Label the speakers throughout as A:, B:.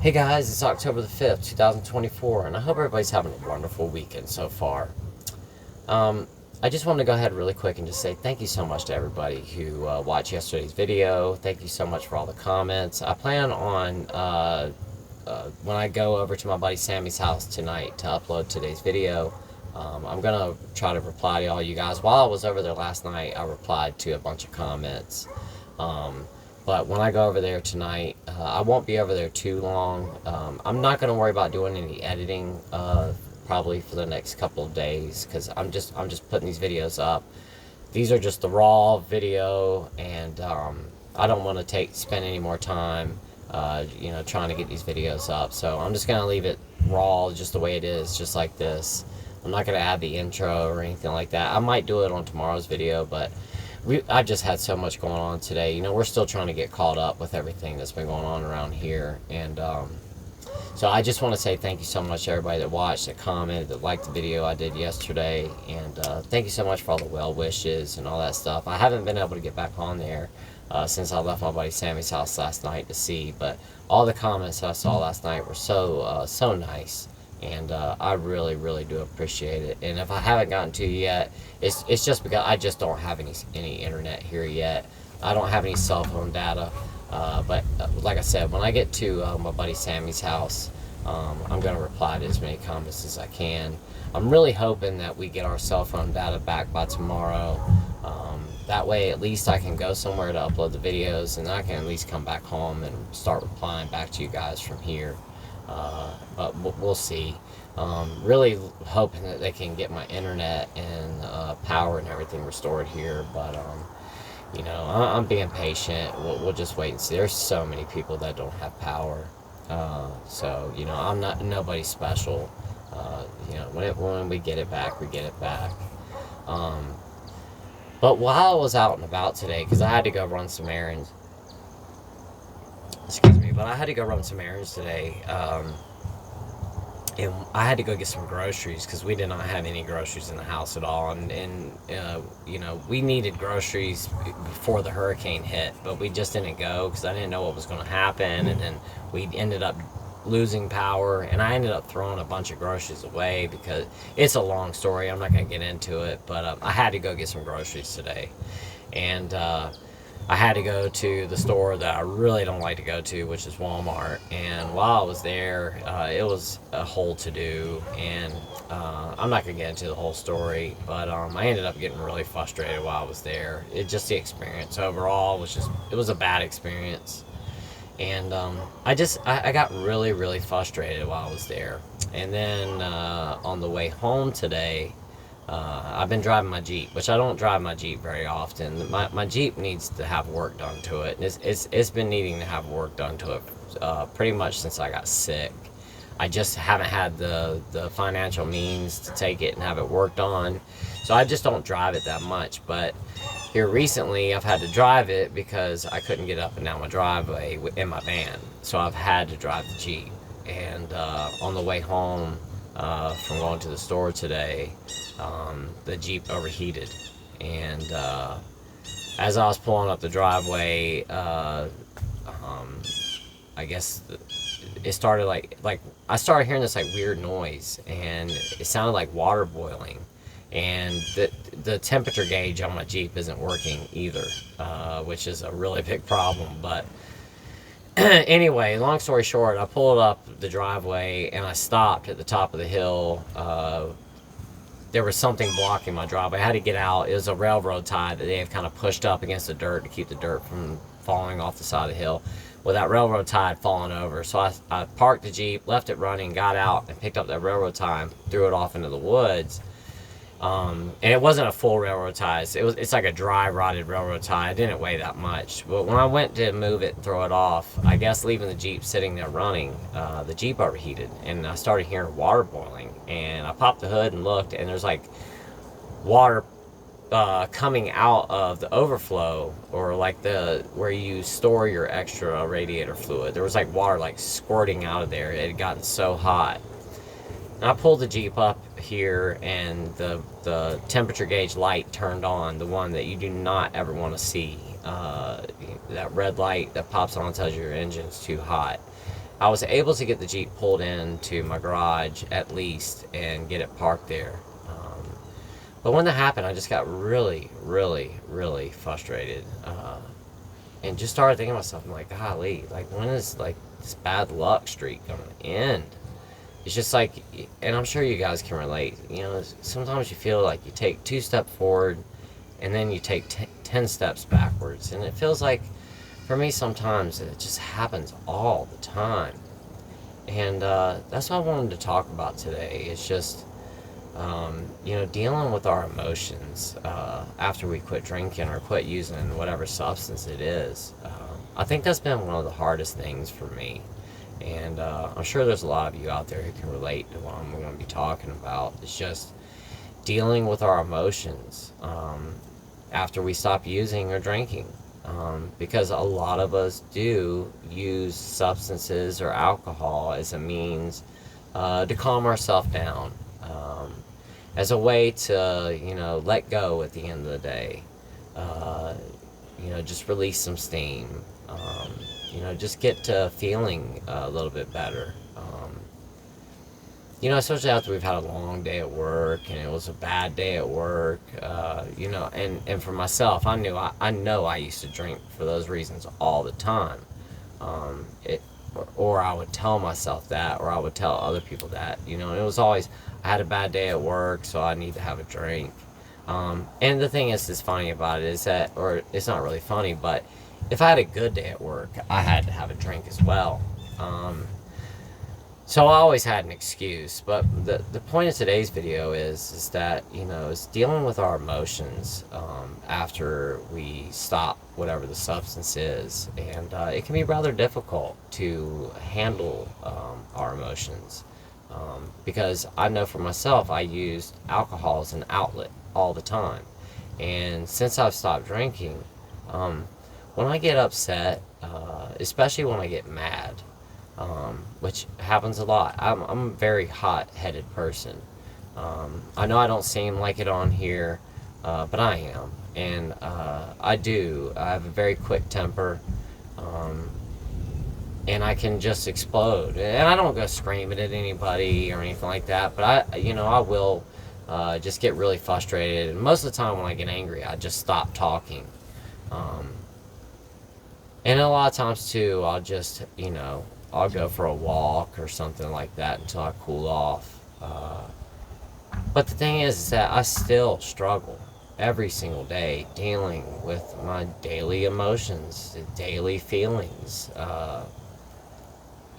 A: Hey guys, it's October the 5th, 2024, and I hope everybody's having a wonderful weekend so far. Um, I just wanted to go ahead really quick and just say thank you so much to everybody who watched yesterday's video. Thank you so much for all the comments. I plan on, when I go over to my buddy Sammy's house tonight to upload today's video, I'm going to try to reply to all you guys. While I was over there last night, I replied to a bunch of comments. But when I go over there tonight, I won't be over there too long. I'm not going to worry about doing any editing probably for the next couple of days because I'm just putting these videos up. These are just the raw video, and I don't want to spend any more time trying to get these videos up. So I'm just going to leave it raw just the way it is, just like this. I'm not going to add the intro or anything like that. I might do it on tomorrow's video, but I've just had so much going on today. We're still trying to get caught up with everything that's been going on around here. And so I just want to say thank you so much to everybody that watched, that commented, that liked the video I did yesterday. And thank you so much for all the well wishes and all that stuff. I haven't been able to get back on there since I left my buddy Sammy's house last night to see. But all the comments that I saw last night were so nice. And I really, really do appreciate it. And if I haven't gotten to you yet, it's just because I just don't have any internet here yet. I don't have any cell phone data. But like I said, when I get to my buddy Sammy's house, I'm going to reply to as many comments as I can. I'm really hoping that we get our cell phone data back by tomorrow. That way, at least I can go somewhere to upload the videos, and I can at least come back home and start replying back to you guys from here. But we'll see. Really hoping that they can get my internet and power and everything restored here. But I'm being patient. We'll just wait and see. There's so many people that don't have power. So I'm not nobody special. When we get it back, we get it back. But while I was out and about today, because I had to go run some errands. Excuse me, but I had to go run some errands today. And I had to go get some groceries because we did not have any groceries in the house at all. And we needed groceries before the hurricane hit, but we just didn't go because I didn't know what was going to happen. And then we ended up losing power, and I ended up throwing a bunch of groceries away because it's a long story. I'm not going to get into it, but I had to go get some groceries today. And I had to go to the store that I really don't like to go to, which is Walmart. And while I was there, it was a whole to-do. And I'm not going to get into the whole story, but I ended up getting really frustrated while I was there. Just the experience overall it was a bad experience. And I got really, really frustrated while I was there. And then on the way home today, I've been driving my Jeep, which I don't drive my Jeep very often. My Jeep needs to have work done to it. It's been needing to have work done to it pretty much since I got sick. I just haven't had the financial means to take it and have it worked on. So I just don't drive it that much. But here recently, I've had to drive it because I couldn't get up and down my driveway in my van. So I've had to drive the Jeep. And on the way home from going to the store today, the Jeep overheated. And as I was pulling up the driveway, I guess it started like I started hearing this weird noise, and it sounded like water boiling. And the temperature gauge on my Jeep isn't working either, which is a really big problem. But anyway, long story short, I pulled up the driveway and I stopped at the top of the hill. There was something blocking my driveway. I had to get out. It was a railroad tie that they have kind of pushed up against the dirt to keep the dirt from falling off the side of the hill. Well, that railroad tie had fallen over. So I parked the Jeep, left it running, got out, and picked up that railroad tie and threw it off into the woods. And it wasn't a full railroad tie. It's like a dry, rotted railroad tie. It didn't weigh that much. But when I went to move it and throw it off, I guess leaving the Jeep sitting there running, the Jeep overheated. And I started hearing water boiling. And I popped the hood and looked, and there's water coming out of the overflow, or where you store your extra radiator fluid. There was water squirting out of there. It had gotten so hot. And I pulled the Jeep up here, and the temperature gauge light turned on, the one that you do not ever want to see. That red light that pops on tells you your engine's too hot. I was able to get the Jeep pulled into my garage at least and get it parked there. But when that happened, I just got really, really, really frustrated, and just started thinking to myself, I'm like, golly, like, when is like this bad luck streak gonna end? It's just like, and I'm sure you guys can relate. You know, sometimes you feel like you take 2 steps forward, and then you take 10 steps backwards, and it feels like, for me, sometimes it just happens all the time. And that's what I wanted to talk about today. It's just, you know, dealing with our emotions after we quit drinking or quit using whatever substance it is. I think that's been one of the hardest things for me. And I'm sure there's a lot of you out there who can relate to what I'm going to be talking about. It's just dealing with our emotions after we stop using or drinking. Because a lot of us do use substances or alcohol as a means to calm ourselves down, as a way to, you know, let go at the end of the day, you know, just release some steam, you know, just get to feeling a little bit better. You know, especially after we've had a long day at work and it was a bad day at work, you know, and for myself, I know I used to drink for those reasons all the time. Or I would tell myself that, or I would tell other people that, you know, it was always, I had a bad day at work, so I need to have a drink. And the thing is funny about it is that, or it's not really funny, but if I had a good day at work, I had to have a drink as well. So I always had an excuse, but the point of today's video is that, you know, it's dealing with our emotions after we stop whatever the substance is, and it can be rather difficult to handle our emotions, because I know for myself, I used alcohol as an outlet all the time, and since I've stopped drinking, when I get upset, especially when I get mad, which happens a lot. I'm a very hot-headed person. I know I don't seem like it on here, but I am. And I have a very quick temper, and I can just explode. And I don't go screaming at anybody or anything like that, but I will just get really frustrated. And most of the time when I get angry, I just stop talking. And a lot of times too, I'll just, you know, I'll go for a walk or something like that until I cool off. But the thing is that I still struggle every single day dealing with my daily emotions, daily feelings.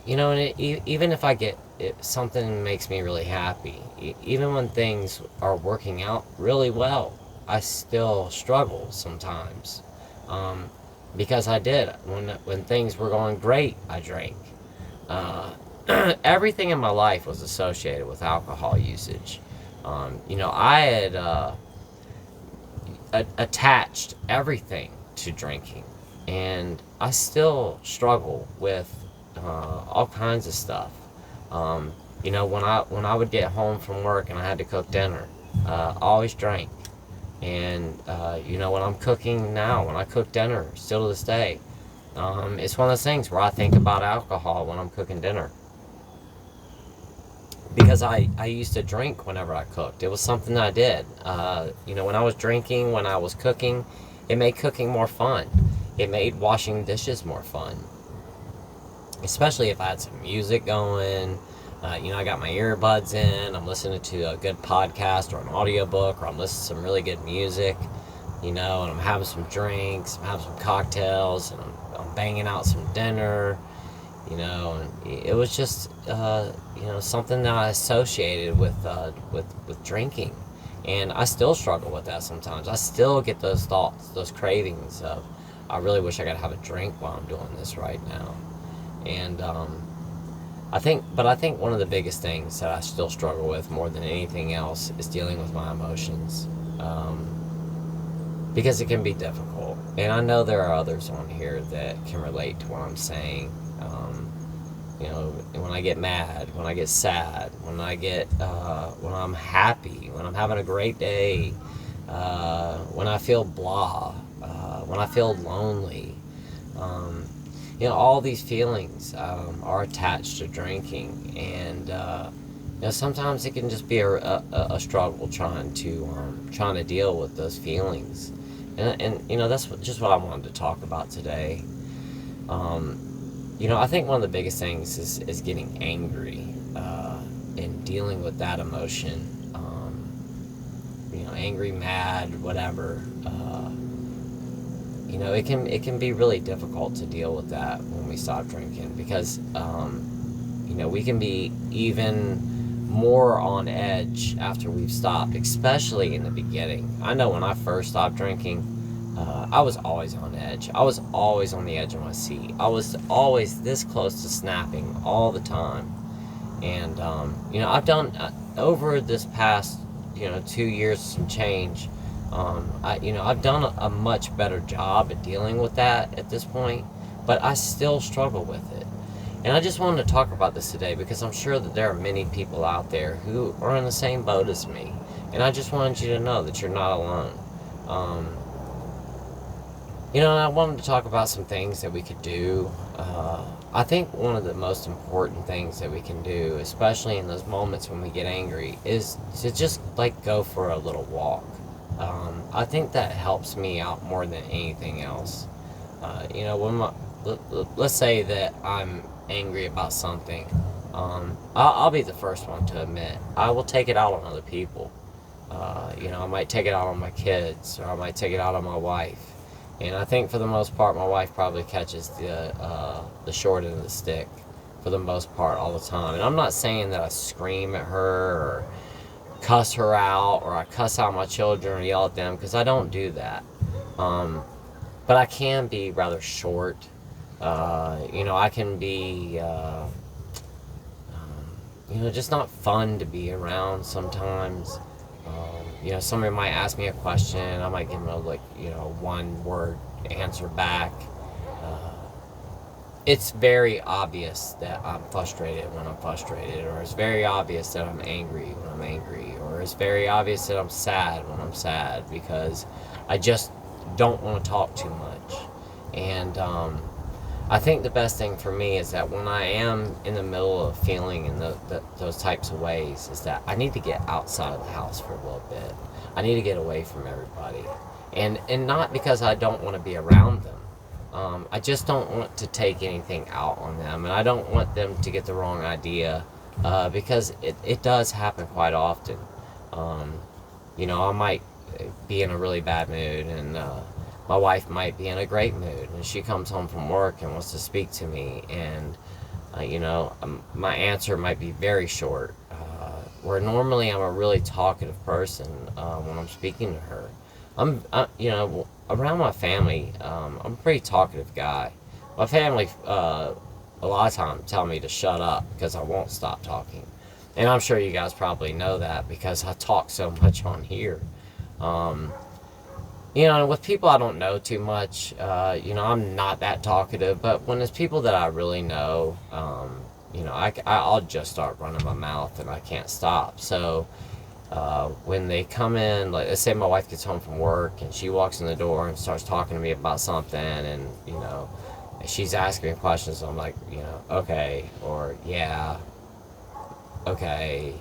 A: You know, and even if I get something makes me really happy, even when things are working out really well, I still struggle sometimes. Because I did. When things were going great, I drank. Everything in my life was associated with alcohol usage. You know, I had attached everything to drinking, and I still struggle with all kinds of stuff. You know, when I would get home from work and I had to cook dinner, I always drank. And you know, when I'm cooking now, when I cook dinner, still to this day, it's one of those things where I think about alcohol when I'm cooking dinner. Because I used to drink whenever I cooked. It was something that I did. You know, when I was drinking, when I was cooking, it made cooking more fun. It made washing dishes more fun. Especially if I had some music going. You know, I got my earbuds in, I'm listening to a good podcast or an audiobook, or I'm listening to some really good music, you know, and I'm having some drinks, I'm having some cocktails, and I'm banging out some dinner, you know, and it was just, you know, something that I associated with drinking, and I still struggle with that sometimes. I still get those thoughts, those cravings of, I really wish I could have a drink while I'm doing this right now, and, I think one of the biggest things that I still struggle with more than anything else is dealing with my emotions, because it can be difficult, and I know there are others on here that can relate to what I'm saying. You know, when I get mad, when I get sad, when when I'm happy, when I'm having a great day, when I feel blah, when I feel lonely. you know, all these feelings are attached to drinking, and you know, sometimes it can just be a struggle trying to deal with those feelings, and you know, that's just what I wanted to talk about today. You know, I think one of the biggest things is getting angry and dealing with that emotion. You know, angry, mad, whatever. You know, it can be really difficult to deal with that when we stop drinking, because you know, we can be even more on edge after we've stopped, especially in the beginning. I know when I first stopped drinking, I was always on edge. I was always on the edge of my seat. I was always this close to snapping all the time. And you know, I've done over this past, you know, 2 years some change. You know, I've done a much better job at dealing with that at this point, but I still struggle with it. And I just wanted to talk about this today because I'm sure that there are many people out there who are in the same boat as me. And I just wanted you to know that you're not alone. You know, I wanted to talk about some things that we could do. I think one of the most important things that we can do, especially in those moments when we get angry, is to just like go for a little walk. I think that helps me out more than anything else. You know, let's say that I'm angry about something, I'll be the first one to admit I will take it out on other people. You know, I might take it out on my kids, or I might take it out on my wife. And I think for the most part, my wife probably catches the short end of the stick for the most part all the time. And I'm not saying that I scream at her or cuss her out, or I cuss out my children or yell at them, because I don't do that. But I can be rather short. You know, I can be, you know, just not fun to be around sometimes. You know, somebody might ask me a question, I might give them a, like, you know, one word answer back. It's very obvious that I'm frustrated when I'm frustrated, or it's very obvious that I'm angry when I'm angry, or it's very obvious that I'm sad when I'm sad, because I just don't want to talk too much. And I think the best thing for me is that when I am in the middle of feeling in those types of ways, is that I need to get outside of the house for a little bit. I need to get away from everybody. And not because I don't want to be around them. I just don't want to take anything out on them. And I don't want them to get the wrong idea, because it does happen quite often. You know, I might be in a really bad mood, and my wife might be in a great mood, and she comes home from work and wants to speak to me, and you know, my answer might be very short, where normally I'm a really talkative person when I'm speaking to her. You know, around my family, I'm a pretty talkative guy. My family a lot of times tell me to shut up because I won't stop talking, and I'm sure you guys probably know that because I talk so much on here. You know, with people I don't know too much, you know, I'm not that talkative, but when it's people that I really know, you know, I'll just start running my mouth and I can't stop. So when they come in, like, let's say my wife gets home from work and she walks in the door and starts talking to me about something, and, you know, she's asking me questions, I'm like, you know, okay, or yeah, okay,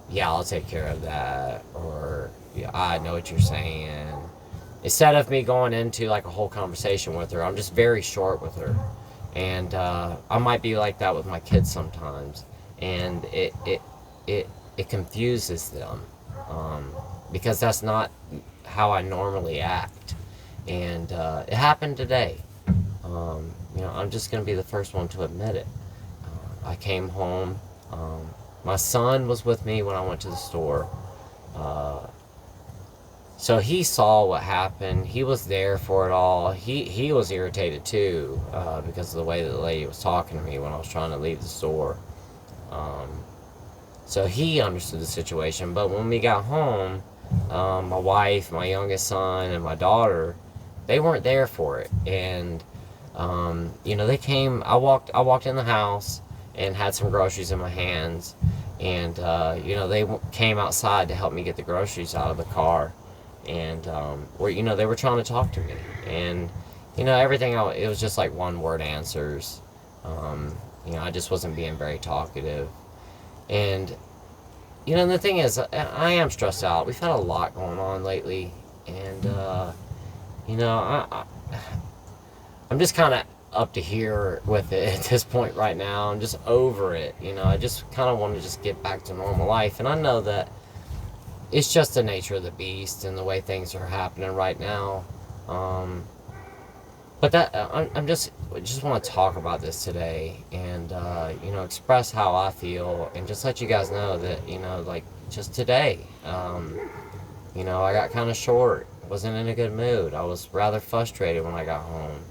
A: yeah, I'll take care of that, or yeah, I know what you're saying. Instead of me going into like a whole conversation with her, I'm just very short with her. And I might be like that with my kids sometimes, and it confuses them, because that's not how I normally act. And it happened today. You know, I'm just gonna be the first one to admit it. I came home. My son was with me when I went to the store. So he saw what happened. He was there for it all. He was irritated too, because of the way that the lady was talking to me when I was trying to leave the store. So he understood the situation. But when we got home, my wife, my youngest son, and my daughter, they weren't there for it. And you know, they came. I walked in the house and had some groceries in my hands, and you know, they came outside to help me get the groceries out of the car. And where, you know, they were trying to talk to me, and everything, it was just like one word answers. I just wasn't being very talkative. And, the thing is, I am stressed out. We've had a lot going on lately. And, I'm just kind of up to here with it at this point right now. I'm just over it. I just kind of want to just get back to normal life. And I know that it's just the nature of the beast and the way things are happening right now. But that I'm just want to talk about this today, and express how I feel, and just let you guys know that like just today, I got kind of short, wasn't in a good mood. I was rather frustrated when I got home,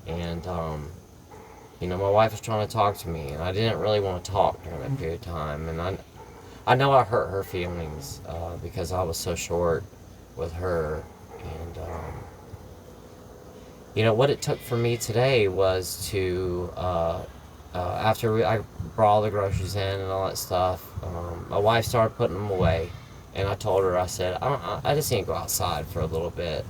A: and my wife was trying to talk to me, and I didn't really want to talk during that period of time, and I know I hurt her feelings because I was so short with her, and what it took for me today was to, after I brought all the groceries in and all that stuff, my wife started putting them away. And I told her, I said, I just need to go outside for a little bit.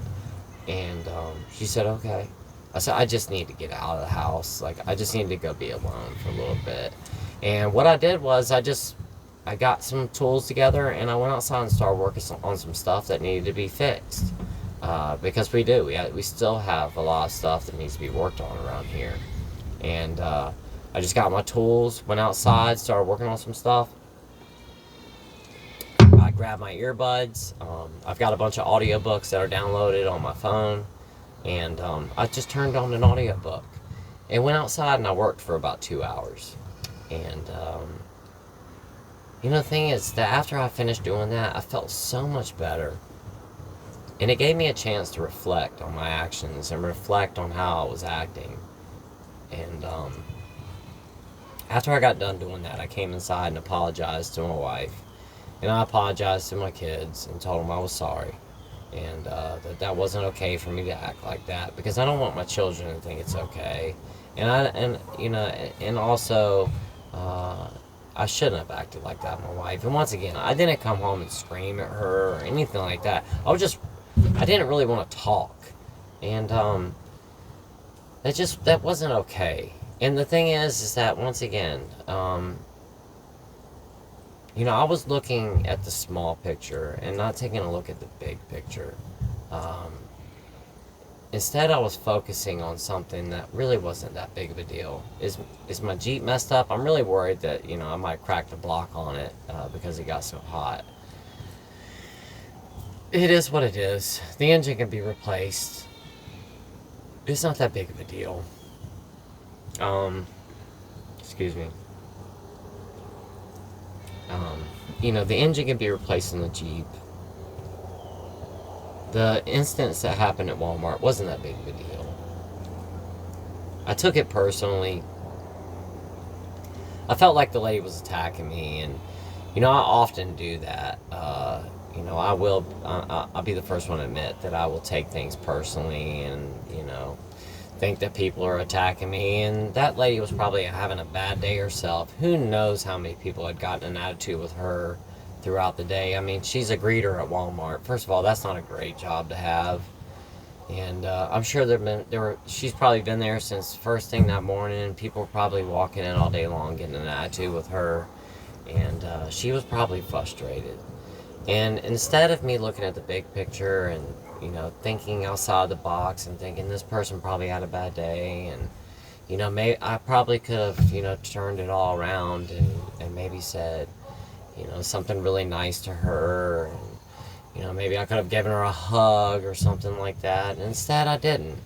A: And she said, okay. I said, I just need to get out of the house. Like, I just need to go be alone for a little bit. And what I did was I got some tools together, and I went outside and started working on some stuff that needed to be fixed. Because we still have a lot of stuff that needs to be worked on around here. And I just got my tools, went outside, started working on some stuff. I grabbed my earbuds. I've got a bunch of audiobooks that are downloaded on my phone. And I just turned on an audiobook and went outside, and I worked for about 2 hours. And the thing is that after I finished doing that, I felt so much better. And it gave me a chance to reflect on my actions and reflect on how I was acting. And after I got done doing that, I came inside and apologized to my wife. And I apologized to my kids and told them I was sorry. And that wasn't okay for me to act like that, because I don't want my children to think it's okay. And also, I shouldn't have acted like that with my wife. And once again, I didn't come home and scream at her or anything like that. I didn't really want to talk. And that wasn't okay. And the thing is that once again, I was looking at the small picture and not taking a look at the big picture. Instead, I was focusing on something that really wasn't that big of a deal. Is my Jeep messed up? I'm really worried that, I might crack the block on it because it got so hot. It is what it is. The engine can be replaced. It's not that big of a deal. Excuse me. The engine can be replaced in the Jeep. The instance that happened at Walmart wasn't that big of a deal. I took it personally. I felt like the lady was attacking me, and I often do that. I'll be the first one to admit that I will take things personally, and think that people are attacking me. And that lady was probably having a bad day herself. Who knows how many people had gotten an attitude with her throughout the day. I mean, she's a greeter at Walmart. First of all, that's not a great job to have. And I'm sure she's probably been there since first thing that morning. People were probably walking in all day long getting an attitude with her. And she was probably frustrated. And instead of me looking at the big picture and thinking outside the box and thinking this person probably had a bad day, and maybe I probably could have turned it all around and maybe said something really nice to her, and maybe I could have given her a hug or something like that. And instead I didn't.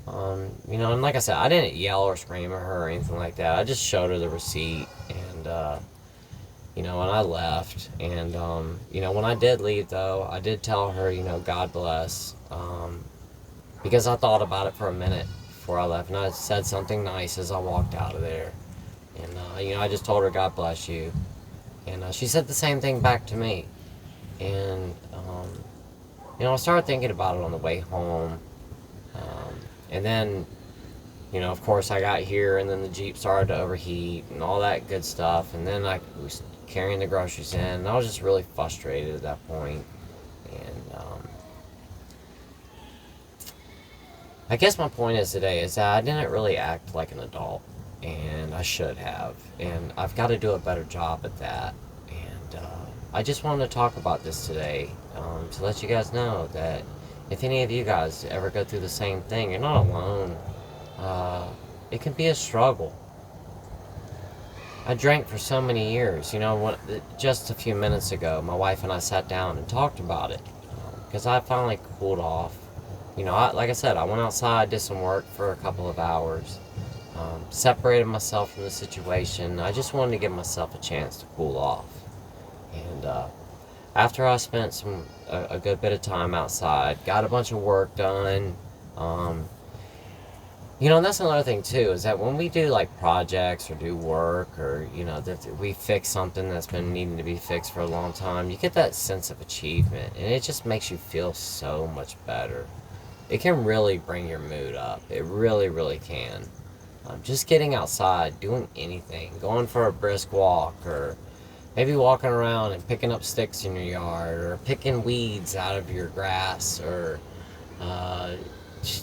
A: And like I said, I didn't yell or scream at her or anything like that. I just showed her the receipt, and and I left. And when I did leave, though, I did tell her, God bless, because I thought about it for a minute before I left, and I said something nice as I walked out of there. And I just told her, God bless you. And she said the same thing back to me. And I started thinking about it on the way home. And then of course I got here, and then the Jeep started to overheat and all that good stuff. And then I was carrying the groceries in, and I was just really frustrated at that point. And I guess my point is today is that I didn't really act like an adult, and I should have, and I've got to do a better job at that. And I just wanted to talk about this today, to let you guys know that if any of you guys ever go through the same thing, you're not alone. Uh, it can be a struggle. I drank for so many years. Just a few minutes ago, my wife and I sat down and talked about it because I finally cooled off. Like I said, I went outside, did some work for a couple of hours, separated myself from the situation. I just wanted to give myself a chance to cool off. And after I spent a good bit of time outside, got a bunch of work done. And that's another thing too, is that when we do like projects or do work, or that we fix something that's been needing to be fixed for a long time, you get that sense of achievement, and it just makes you feel so much better. It can really bring your mood up. It really, really can. Just getting outside, doing anything, going for a brisk walk, or maybe walking around and picking up sticks in your yard, or picking weeds out of your grass, or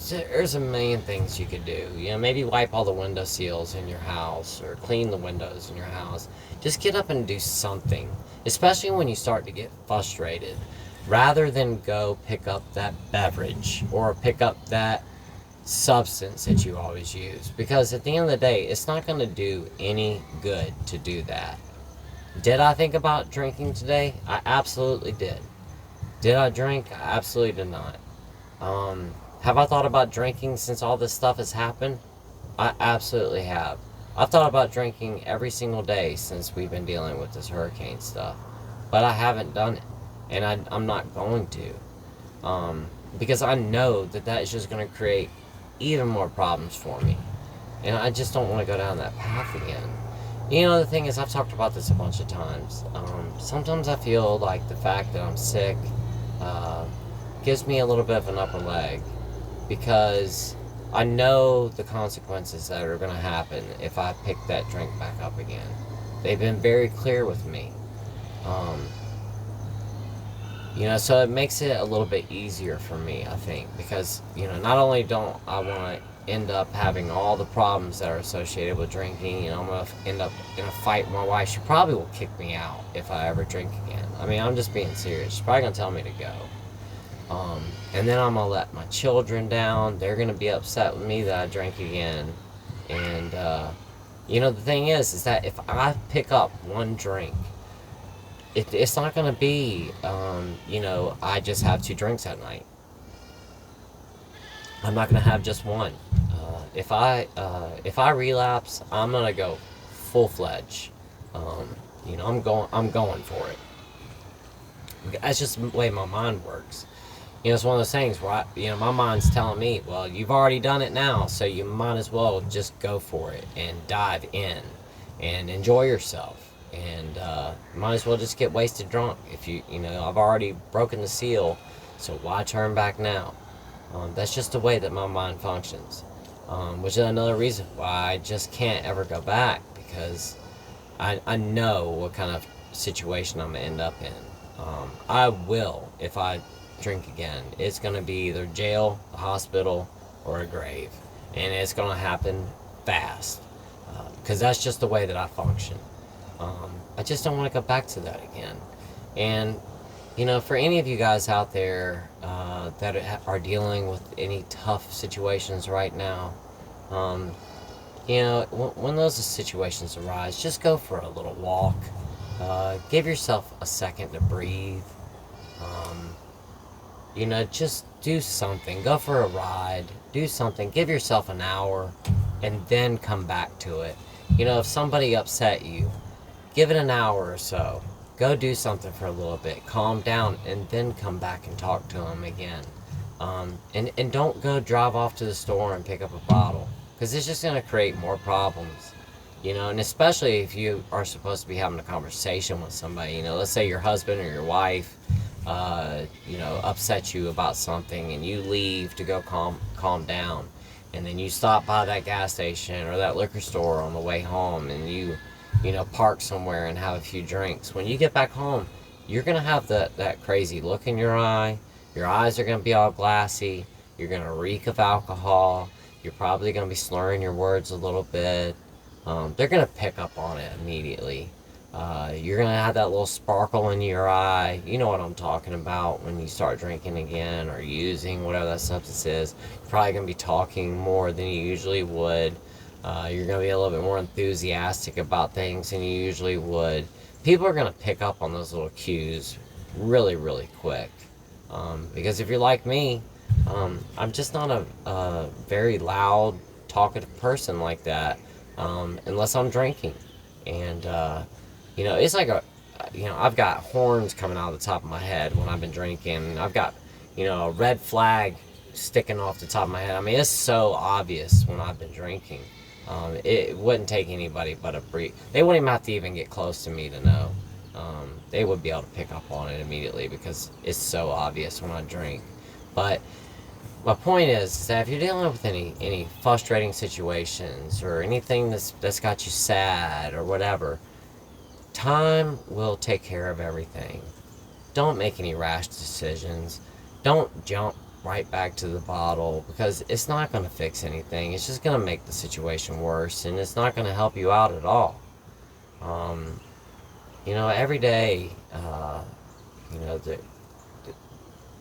A: there's a million things you could do. Maybe wipe all the window seals in your house, or clean the windows in your house. Just get up and do something, especially when you start to get frustrated, rather than go pick up that beverage or pick up that substance that you always use. Because at the end of the day, it's not going to do any good to do that. Did I think about drinking today? I absolutely did. Did I drink? I absolutely did not. Have I thought about drinking since all this stuff has happened? I absolutely have. I've thought about drinking every single day since we've been dealing with this hurricane stuff. But I haven't done it. And I'm not going to. Because I know that is just going to create even more problems for me. And I just don't want to go down that path again. The thing is, I've talked about this a bunch of times. Sometimes I feel like the fact that I'm sick gives me a little bit of an upper leg, because I know the consequences that are going to happen if I pick that drink back up again. They've been very clear with me. So it makes it a little bit easier for me, I think, because, not only don't I want to end up having all the problems that are associated with drinking, I'm going to end up in a fight with my wife. She probably will kick me out if I ever drink again. I mean, I'm just being serious. She's probably going to tell me to go. And then I'm going to let my children down. They're going to be upset with me that I drank again. And, the thing is that if I pick up one drink, it's not going to be, I just have 2 drinks at night. I'm not going to have just one. If I relapse, I'm going to go full-fledged. I'm going for it. That's just the way my mind works. It's one of those things where my mind's telling me, well, you've already done it now, so you might as well just go for it and dive in and enjoy yourself. And might as well just get wasted drunk. If I've already broken the seal, so why turn back now? That's just the way that my mind functions, which is another reason why I just can't ever go back, because I know what kind of situation I'm going to end up in. I will, if I drink again, it's going to be either jail, a hospital, or a grave. And it's going to happen fast, because that's just the way that I function. I just don't want to go back to that again. And, for any of you guys out there that are dealing with any tough situations right now, when those situations arise, just go for a little walk. Give yourself a second to breathe. Just do something. Go for a ride. Do something. Give yourself an hour, and then come back to it. If somebody upset you, give it an hour or so. Go do something for a little bit. Calm down, and then come back and talk to them again. And don't go drive off to the store and pick up a bottle, because it's just going to create more problems. And especially if you are supposed to be having a conversation with somebody. Let's say your husband or your wife upset you about something, and you leave to go calm down, and then you stop by that gas station or that liquor store on the way home, and you park somewhere and have a few drinks. When you get back home, you're gonna have that crazy look in your eye. Your eyes are gonna be all glassy, You're going to reek of alcohol. You're probably going to be slurring your words a little bit. They're going to pick up on it immediately. You're going to have that little sparkle in your eye. You know what I'm talking about when you start drinking again or using whatever that substance is. You're probably going to be talking more than you usually would. You're going to be a little bit more enthusiastic about things than you usually would. People are going to pick up on those little cues really, really quick. Because if you're like me, I'm just not a very loud, talkative person like that, unless I'm drinking. And, it's like I've got horns coming out of the top of my head when I've been drinking. I've got, a red flag sticking off the top of my head. I mean, it's so obvious when I've been drinking. It wouldn't take anybody but a brief. They wouldn't even have to even get close to me to know. They would be able to pick up on it immediately because it's so obvious when I drink. But my point is that if you're dealing with any frustrating situations or anything that's got you sad or whatever, time will take care of everything. Don't make any rash decisions. Don't jump right back to the bottle because it's not going to fix anything. It's just going to make the situation worse, and it's not going to help you out at all. Every day,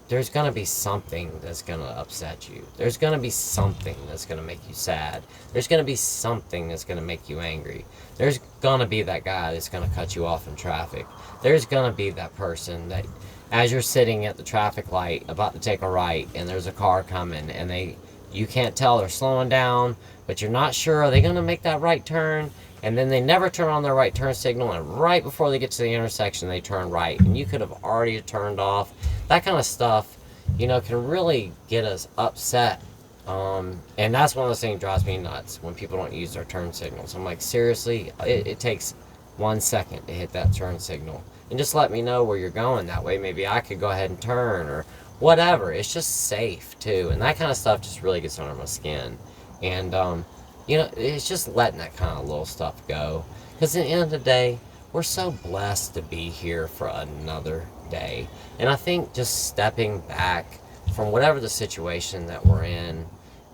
A: there's going to be something that's going to upset you. There's going to be something that's going to make you sad. There's going to be something that's going to make you angry. There's going to be that guy that's going to cut you off in traffic. There's going to be that person that, as you're sitting at the traffic light about to take a right and there's a car coming and you can't tell they're slowing down, but you're not sure, are they going to make that right turn? And then they never turn on their right turn signal, and right before they get to the intersection, they turn right. And you could have already turned off. That kind of stuff, can really get us upset. And that's one of those things that drives me nuts when people don't use their turn signals. I'm like, seriously, it takes 1 second to hit that turn signal. And just let me know where you're going. That way maybe I could go ahead and turn or whatever. It's just safe, too. And that kind of stuff just really gets under my skin. And, it's just letting that kind of little stuff go. Because at the end of the day, we're so blessed to be here for another day. And I think just stepping back from whatever the situation that we're in,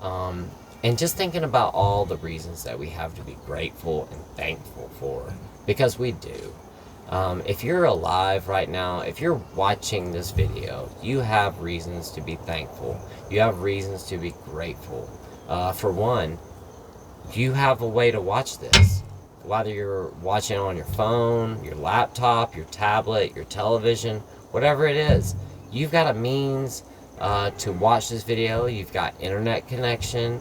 A: and just thinking about all the reasons that we have to be grateful and thankful for. Because we do. If you're alive right now, if you're watching this video, you have reasons to be thankful. You have reasons to be grateful. For one, you have a way to watch this. Whether you're watching on your phone, your laptop, your tablet, your television, whatever it is, you've got a means to watch this video. You've got internet connection.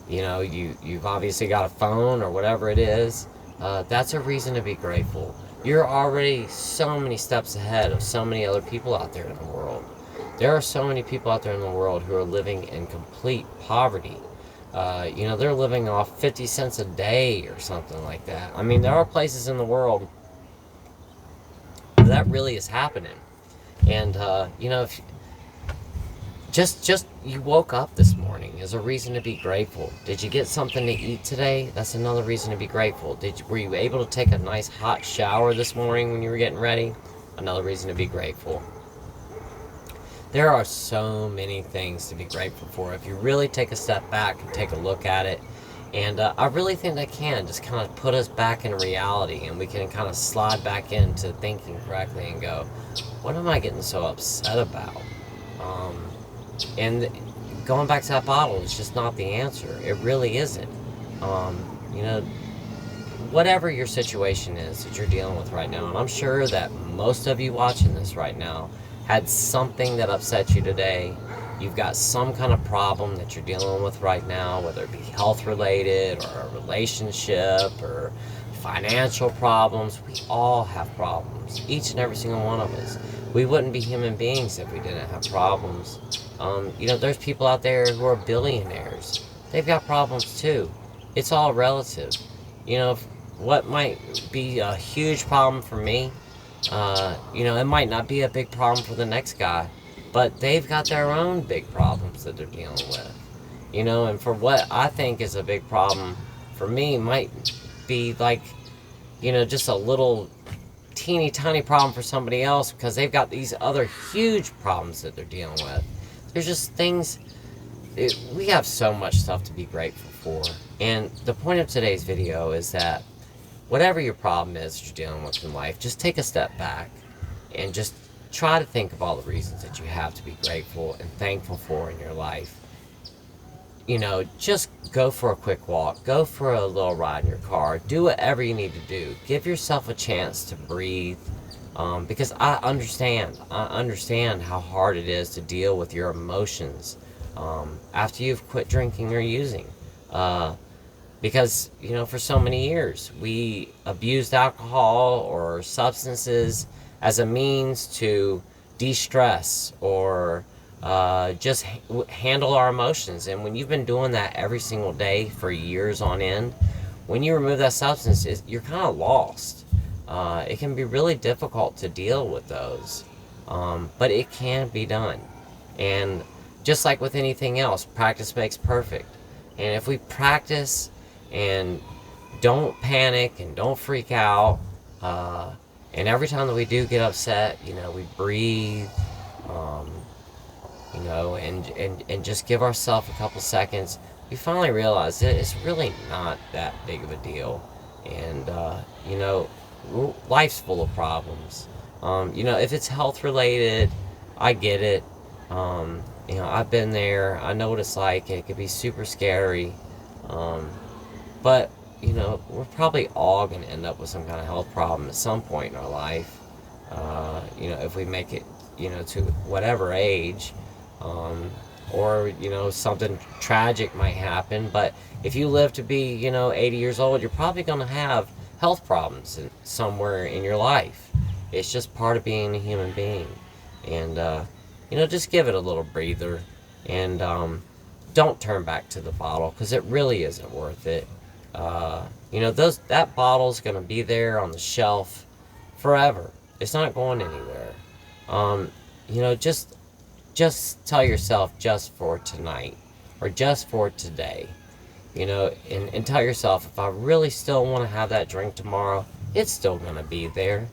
A: You've obviously got a phone or whatever it is. That's a reason to be grateful. You're already so many steps ahead of so many other people out there in the world. There are so many people out there in the world who are living in complete poverty. They're living off 50 cents a day or something like that. I mean, there are places in the world where that really is happening. And, if just you woke up this morning is a reason to be grateful. Did you get something to eat today? That's another reason to be grateful. Were you able to take a nice hot shower this morning when you were getting ready? Another reason to be grateful. There are so many things to be grateful for if you really take a step back and take a look at it. And I really think that can just kind of put us back in reality, and we can kind of slide back into thinking correctly and go, what am I getting so upset about? And going back to that bottle is just not the answer. It really isn't. Whatever your situation is that you're dealing with right now, and I'm sure that most of you watching this right now had something that upset you today. You've got some kind of problem that you're dealing with right now, whether it be health related or a relationship or financial problems. We all have problems, each and every single one of us. We wouldn't be human beings if we didn't have problems. There's people out there who are billionaires. They've got problems too. It's all relative. What might be a huge problem for me, it might not be a big problem for the next guy, but they've got their own big problems that they're dealing with. And for what I think is a big problem for me might be like, just a little teeny tiny problem for somebody else because they've got these other huge problems that they're dealing with. there's just things, we have so much stuff to be grateful for. And the point of today's video is that whatever your problem is that you're dealing with in life, just take a step back and just try to think of all the reasons that you have to be grateful and thankful for in your life. You know, just go for a quick walk, go for a little ride in your car, do whatever you need to do. Give yourself a chance to breathe, because I understand how hard it is to deal with your emotions after you've quit drinking or using. Because, you know, for so many years, we abused alcohol or substances as a means to de-stress or just handle our emotions. And when you've been doing that every single day for years on end, when you remove that substance, you're kind of lost. It can be really difficult to deal with those, but it can be done. And just like with anything else, practice makes perfect. And if we practice and don't panic and don't freak out, and every time that we do get upset, you know, we breathe, you know, and just give ourselves a couple seconds, we finally realize that it's really not that big of a deal. And, you know, life's full of problems. You know, if it's health related, I get it. You know, I've been there. I know what it's like. It could be super scary. But, you know, we're probably all going to end up with some kind of health problem at some point in our life. You know, if we make it, you know, to whatever age. Or, you know, something tragic might happen. But if you live to be, you know, 80 years old, you're probably going to have health problems somewhere in your life. It's just part of being a human being. And, you know, just give it a little breather. And don't turn back to the bottle, because it really isn't worth it. You know, that bottle's going to be there on the shelf forever. It's not going anywhere. You know, just tell yourself, just for tonight, or just for today, you know, and tell yourself, if I really still want to have that drink tomorrow, it's still going to be there,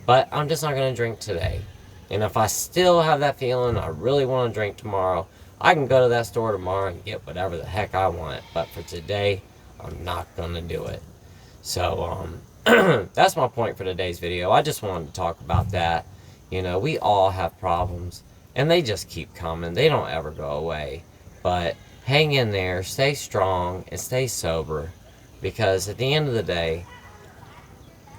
A: but I'm just not going to drink today. And if I still have that feeling I really want to drink tomorrow, I can go to that store tomorrow and get whatever the heck I want, but for today, I'm not going to do it. So, that's my point for today's video. I just wanted to talk about that. You know, we all have problems. And they just keep coming. They don't ever go away. But hang in there, stay strong, and stay sober. Because at the end of the day,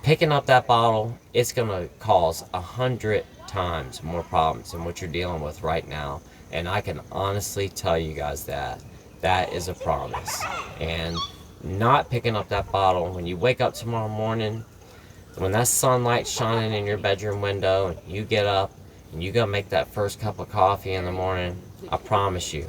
A: picking up that bottle, it's going to cause 100 times more problems than what you're dealing with right now. And I can honestly tell you guys that. That is a promise. And not picking up that bottle, when you wake up tomorrow morning, when that sunlight's shining in your bedroom window, and you get up, and you go make that first cup of coffee in the morning, I promise you,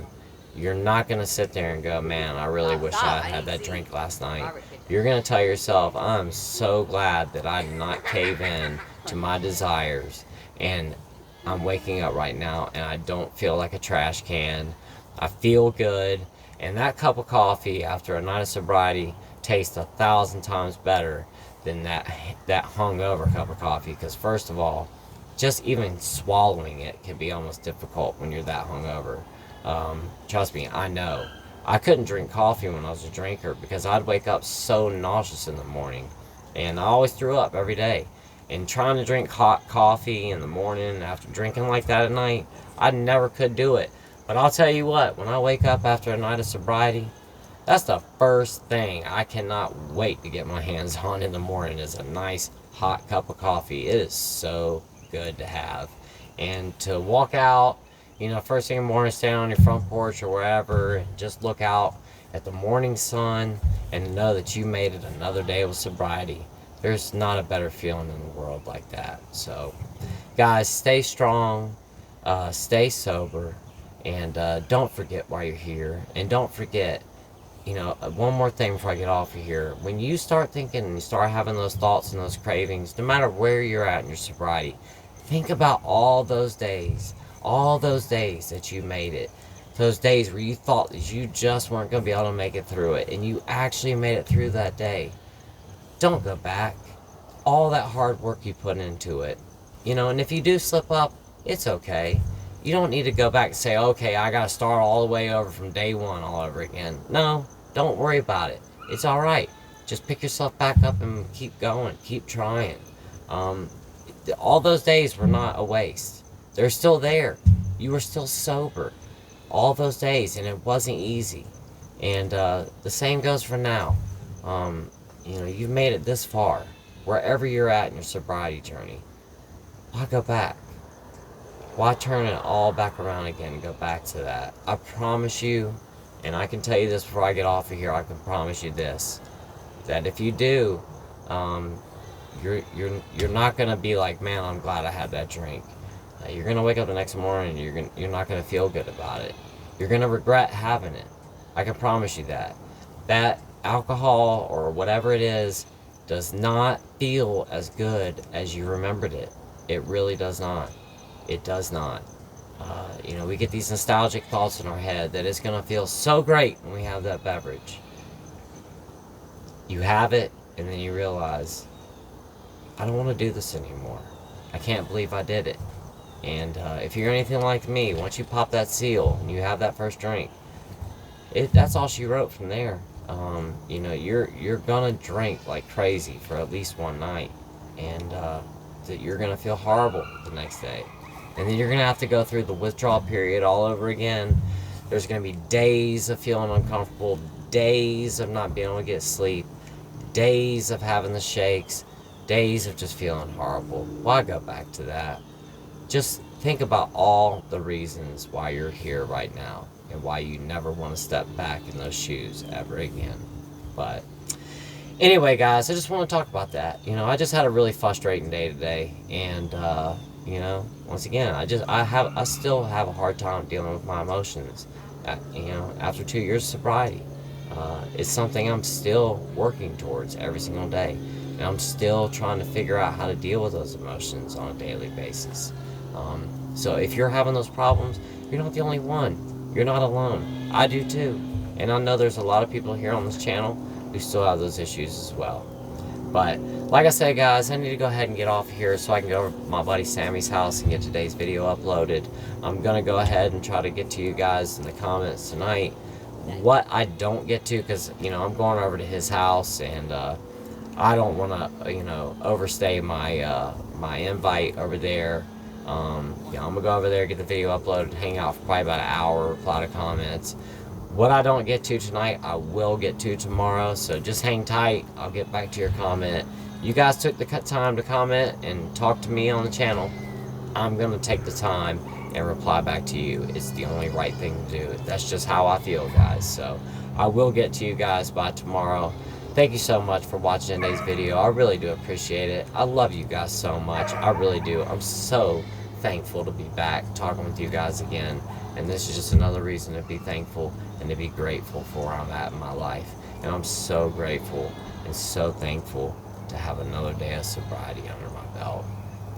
A: you're not going to sit there and go, man, I really wish I had that drink last night. You're going to tell yourself, I'm so glad that I did not cave in to my desires, and I'm waking up right now, and I don't feel like a trash can. I feel good, and that cup of coffee after a night of sobriety tastes 1,000 times better than that hungover cup of coffee, because first of all, just even swallowing it can be almost difficult when you're that hungover. Trust me, I know. I couldn't drink coffee when I was a drinker because I'd wake up so nauseous in the morning. And I always threw up every day. And trying to drink hot coffee in the morning after drinking like that at night, I never could do it. But I'll tell you what, when I wake up after a night of sobriety, that's the first thing I cannot wait to get my hands on in the morning, is a nice hot cup of coffee. It is so good to have. And to walk out, you know, first thing in the morning, stand on your front porch or wherever, and just look out at the morning sun and know that you made it another day with sobriety. There's not a better feeling in the world like that. So, guys, stay strong, stay sober, and don't forget why you're here. And don't forget, you know, one more thing before I get off of here. When you start thinking and you start having those thoughts and those cravings, no matter where you're at in your sobriety, think about all those days that you made it. Those days where you thought that you just weren't going to be able to make it through it, and you actually made it through that day. Don't go back. All that hard work you put into it. You know, and if you do slip up, it's okay. You don't need to go back and say, okay, I got to start all the way over from day one all over again. No, don't worry about it. It's all right. Just pick yourself back up and keep going. Keep trying. All those days were not a waste. They're still there. You were still sober all those days, and it wasn't easy. And the same goes for now. You've made it this far. Wherever you're at in your sobriety journey, why go back? Why turn it all back around again and go back to that? I promise you, and I can tell you this before I get off of here, I can promise you this, that if you do, you're not gonna be like, man, I'm glad I had that drink. You're gonna wake up the next morning and you're not gonna feel good about it. You're gonna regret having it. I can promise you that. That alcohol or whatever it is does not feel as good as you remembered it. It really does not. It does not. We get these nostalgic thoughts in our head that it's going to feel so great when we have that beverage. You have it, and then you realize, I don't want to do this anymore. I can't believe I did it. And if you're anything like me, once you pop that seal and you have that first drink, that's all she wrote from there. You're gonna drink like crazy for at least one night, and that you're gonna feel horrible the next day. And then you're going to have to go through the withdrawal period all over again. There's going to be days of feeling uncomfortable, days of not being able to get sleep, days of having the shakes, days of just feeling horrible. Why go back to that? Just think about all the reasons why you're here right now and why you never want to step back in those shoes ever again. But anyway, guys, I just want to talk about that. I just had a really frustrating day today, and once again, I still have a hard time dealing with my emotions. After 2 years of sobriety, it's something I'm still working towards every single day, and I'm still trying to figure out how to deal with those emotions on a daily basis. So if you're having those problems, you're not the only one. You're not alone. I do too, and I know there's a lot of people here on this channel who still have those issues as well. But like I said, guys, I need to go ahead and get off here so I can go over to my buddy Sammy's house and get today's video uploaded. I'm going to go ahead and try to get to you guys in the comments tonight what I don't get to, because, I'm going over to his house, and I don't want to, overstay my my invite over there. I'm going to go over there, get the video uploaded, hang out for probably about an hour, reply to comments. What I don't get to tonight, I will get to tomorrow, so just hang tight. I'll get back to your comment. You guys took the time to comment and talk to me on the channel. I'm going to take the time and reply back to you. It's the only right thing to do. That's just how I feel, guys. So I will get to you guys by tomorrow. Thank you so much for watching today's video. I really do appreciate it. I love you guys so much. I really do. I'm so thankful to be back talking with you guys again. And this is just another reason to be thankful and to be grateful for where I'm at in my life. And I'm so grateful and so thankful to have another day of sobriety under my belt.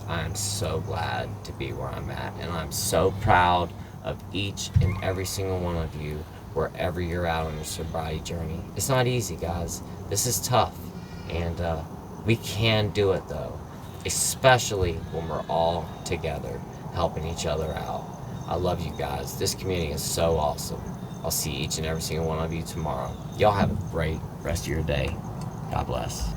A: I am so glad to be where I'm at. And I'm so proud of each and every single one of you, wherever you're at on your sobriety journey. It's not easy, guys. This is tough. And we can do it, though. Especially when we're all together, helping each other out. I love you guys. This community is so awesome. I'll see each and every single one of you tomorrow. Y'all have a great rest of your day. God bless.